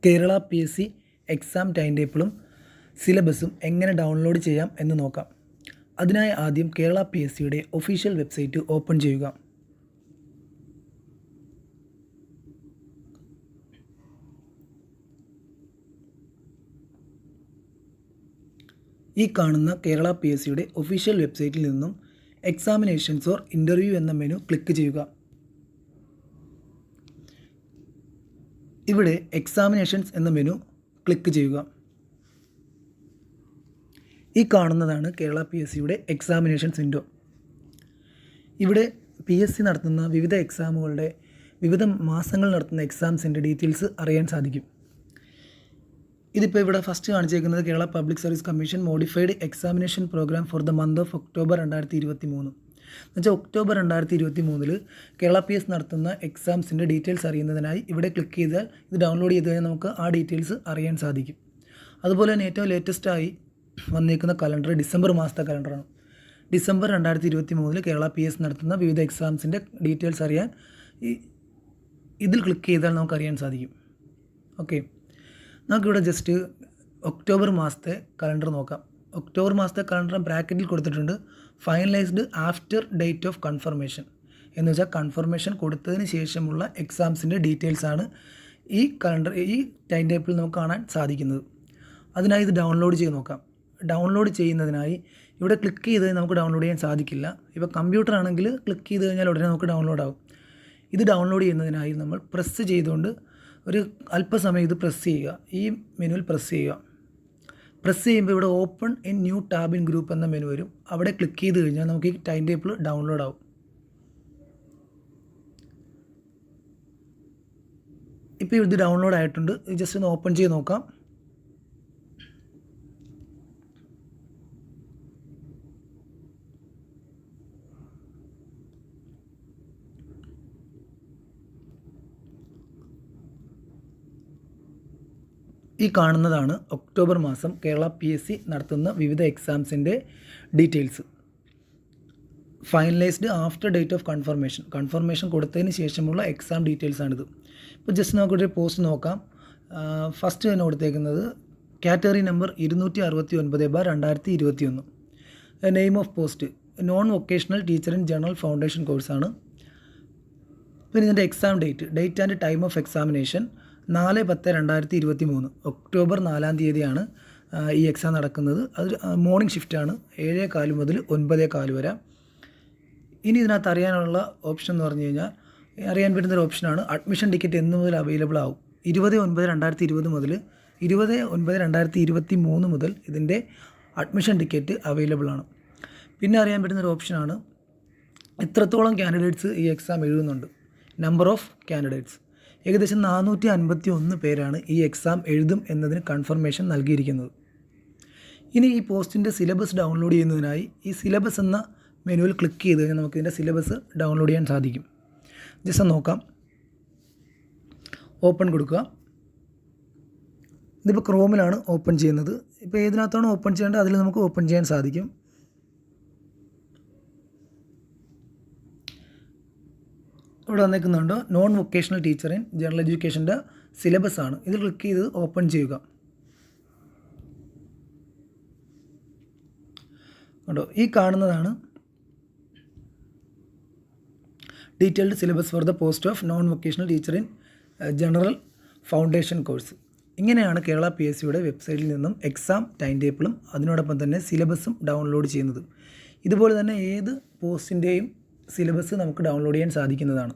Kerala PSC exam time ടേബിളും സിലബസും എങ്ങനെ download ചെയ്യാം എന്ന് നോക്കാം. അതിനായി ആദ്യം കേരള PSCയുടെ ഒഫീഷ്യൽ വെബ്സൈറ്റ് ഓപ്പൺ ചെയ്യുക. ഈ കാണുന്ന കേരള PSCയുടെ ഒഫീഷ്യൽ വെബ്സൈറ്റിൽ നിന്നും എക്സാമിനേഷൻസ് ഓർ ഇൻ്റർവ്യൂ എന്ന മെനു ക്ലിക്ക് ചെയ്യുക. ഇവിടെ എക്സാമിനേഷൻസ് എന്ന മെനു ക്ലിക്ക് ചെയ്യുക. ഈ കാണുന്നതാണ് കേരള PSCയുടെ എക്സാമിനേഷൻസ് വിൻഡോ. ഇവിടെ PSC നടത്തുന്ന വിവിധ എക്സാമുകളുടെ വിവിധ മാസങ്ങൾ നടത്തുന്ന എക്സാംസിൻ്റെ ഡീറ്റെയിൽസ് അറിയാൻ സാധിക്കും. ഇതിപ്പോൾ ഇവിടെ ഫസ്റ്റ് കാണിച്ചേക്കുന്നത് Kerala public service commission modified examination program for the month of October 2023. എന്നുവെച്ചാൽ ഒക്ടോബർ 2023 കേരള PSC നടത്തുന്ന എക്സാംസിൻ്റെ ഡീറ്റെയിൽസ് അറിയുന്നതിനായി ഇവിടെ ക്ലിക്ക് ചെയ്താൽ ഇത് ഡൗൺലോഡ് ചെയ്ത് കഴിഞ്ഞാൽ നമുക്ക് ആ ഡീറ്റെയിൽസ് അറിയാൻ സാധിക്കും. അതുപോലെ തന്നെ ഏറ്റവും ലേറ്റസ്റ്റായി വന്നിരിക്കുന്ന കലണ്ടർ ഡിസംബർ മാസത്തെ കലണ്ടറാണ്. ഡിസംബർ 2023 കേരള PSC നടത്തുന്ന വിവിധ എക്സാംസിൻ്റെ ഡീറ്റെയിൽസ് അറിയാൻ ഇതിൽ ക്ലിക്ക് ചെയ്താൽ നമുക്കറിയാൻ സാധിക്കും. ഓക്കെ, നമുക്കിവിടെ ജസ്റ്റ് ഒക്ടോബർ മാസത്തെ കലണ്ടർ നോക്കാം. ഒക്ടോബർ മാസത്തെ കലണ്ടർ ബ്രാക്കറ്റിൽ കൊടുത്തിട്ടുണ്ട് finalised after date of confirmation എന്ന് വെച്ചാൽ കൺഫർമേഷൻ കൊടുത്തതിന് ശേഷമുള്ള എക്സാംസിൻ്റെ ഡീറ്റെയിൽസാണ് ഈ കലണ്ടർ ഈ ടൈം ടേബിളിൽ നമുക്ക് കാണാൻ സാധിക്കുന്നത്. അതിനായി ഇത് ഡൗൺലോഡ് ചെയ്ത് നോക്കാം. ഡൗൺലോഡ് ചെയ്യുന്നതിനായി ഇവിടെ ക്ലിക്ക് ചെയ്ത് നമുക്ക് ഡൗൺലോഡ് ചെയ്യാൻ സാധിക്കില്ല. ഇപ്പോൾ കമ്പ്യൂട്ടർ ആണെങ്കിൽ ക്ലിക്ക് ചെയ്ത് കഴിഞ്ഞാൽ ഉടനെ നമുക്ക് ഡൗൺലോഡ് ആകും. ഇത് ഡൗൺലോഡ് ചെയ്യുന്നതിനായി നമ്മൾ പ്രസ് ചെയ്തുകൊണ്ട് ഒരു അല്പസമയം ഇത് പ്രസ് ചെയ്യുക. ഈ മെനുവിൽ പ്രസ് ചെയ്യുക. പ്രസ് ചെയ്യുമ്പോൾ ഇവിടെ open in new tab in group എന്ന മെനു വരും. അവിടെ ക്ലിക്ക് ചെയ്ത് കഴിഞ്ഞാൽ നമുക്ക് ഈ ടൈം ടേബിൾ ഡൗൺലോഡ് ആവും. ഇപ്പോൾ ഇത് ഡൗൺലോഡ് ആയിട്ടുണ്ട്. ജസ്റ്റ് ഒന്ന് ഓപ്പൺ ചെയ്ത് നോക്കാം. ഈ കാണുന്നതാണ് ഒക്ടോബർ മാസം കേരള PSC നടത്തുന്ന വിവിധ എക്സാംസിൻ്റെ details. Finalised after date of confirmation കൊടുത്തതിന് ശേഷമുള്ള എക്സാം ഡീറ്റെയിൽസാണിത്. ഇപ്പോൾ ജസ്റ്റ് നമുക്കൊരു പോസ്റ്റ് നോക്കാം. ഫസ്റ്റ് തന്നെ കൊടുത്തേക്കുന്നത് category number 269/2021. Name of post non vocational teacher in general foundation കോഴ്സാണ്. പിന്നെ ഇതിൻ്റെ exam date and time of examination 4/10/2023 October 4-ാം തീയതിയാണ് ഈ എക്സാം നടക്കുന്നത്. അത് മോർണിംഗ് ഷിഫ്റ്റാണ് 7:15 മുതൽ 9:15 വരെ. ഇനി ഇതിനകത്ത് അറിയാനുള്ള ഓപ്ഷൻ എന്ന് പറഞ്ഞു കഴിഞ്ഞാൽ അറിയാൻ പറ്റുന്നൊരു ഓപ്ഷനാണ് അഡ്മിഷൻ ടിക്കറ്റ് എന്ന് മുതൽ അവൈലബിൾ ആവും. 20/9/2020 മുതൽ 20/9/2023 മുതൽ ഇതിൻ്റെ അഡ്മിഷൻ ടിക്കറ്റ് അവൈലബിൾ ആണ്. പിന്നെ അറിയാൻ പറ്റുന്നൊരു ഓപ്ഷനാണ് എത്രത്തോളം കാൻഡിഡേറ്റ്സ് ഈ എക്സാം എഴുതുന്നുണ്ട്. നമ്പർ ഓഫ് കാൻഡിഡേറ്റ്സ് ഏകദേശം 451 പേരാണ് ഈ എക്സാം എഴുതും എന്നതിന് കൺഫർമേഷൻ നൽകിയിരിക്കുന്നത്. ഇനി ഈ പോസ്റ്റിൻ്റെ സിലബസ് ഡൗൺലോഡ് ചെയ്യുന്നതിനായി ഈ സിലബസ് എന്ന മെനുവിൽ ക്ലിക്ക് ചെയ്ത് കഴിഞ്ഞാൽ നമുക്ക് ഇതിൻ്റെ സിലബസ് ഡൗൺലോഡ് ചെയ്യാൻ സാധിക്കും. ജസ്റ്റ് നോക്കാം. ഓപ്പൺ കൊടുക്കുക. ഇതിപ്പോൾ ക്രോമിലാണ് ഓപ്പൺ ചെയ്യുന്നത്. ഇപ്പോൾ ഏതിനകത്താണ് ഓപ്പൺ ചെയ്യേണ്ടത് അതിൽ നമുക്ക് ഓപ്പൺ ചെയ്യാൻ സാധിക്കും. ഇവിടെ വന്നിരിക്കുന്നുണ്ട് non vocational teacher in general എഡ്യൂക്കേഷൻ്റെ സിലബസ് ആണ്. ഇത് ക്ലിക്ക് ചെയ്ത് ഓപ്പൺ ചെയ്യുക. കണ്ടോ, ഈ കാണുന്നതാണ് detailed syllabus for the post of non vocational teacher in general foundation course. ഇങ്ങനെയാണ് കേരള PSCയുടെ വെബ്സൈറ്റിൽ നിന്നും എക്സാം ടൈം ടേബിളും അതിനോടൊപ്പം തന്നെ സിലബസും ഡൗൺലോഡ് ചെയ്യുന്നത്. ഇതുപോലെ തന്നെ ഏത് പോസ്റ്റിൻ്റെയും സിലബസ് നമുക്ക് ഡൗൺലോഡ് ചെയ്യാൻ സാധിക്കുന്നതാണ്.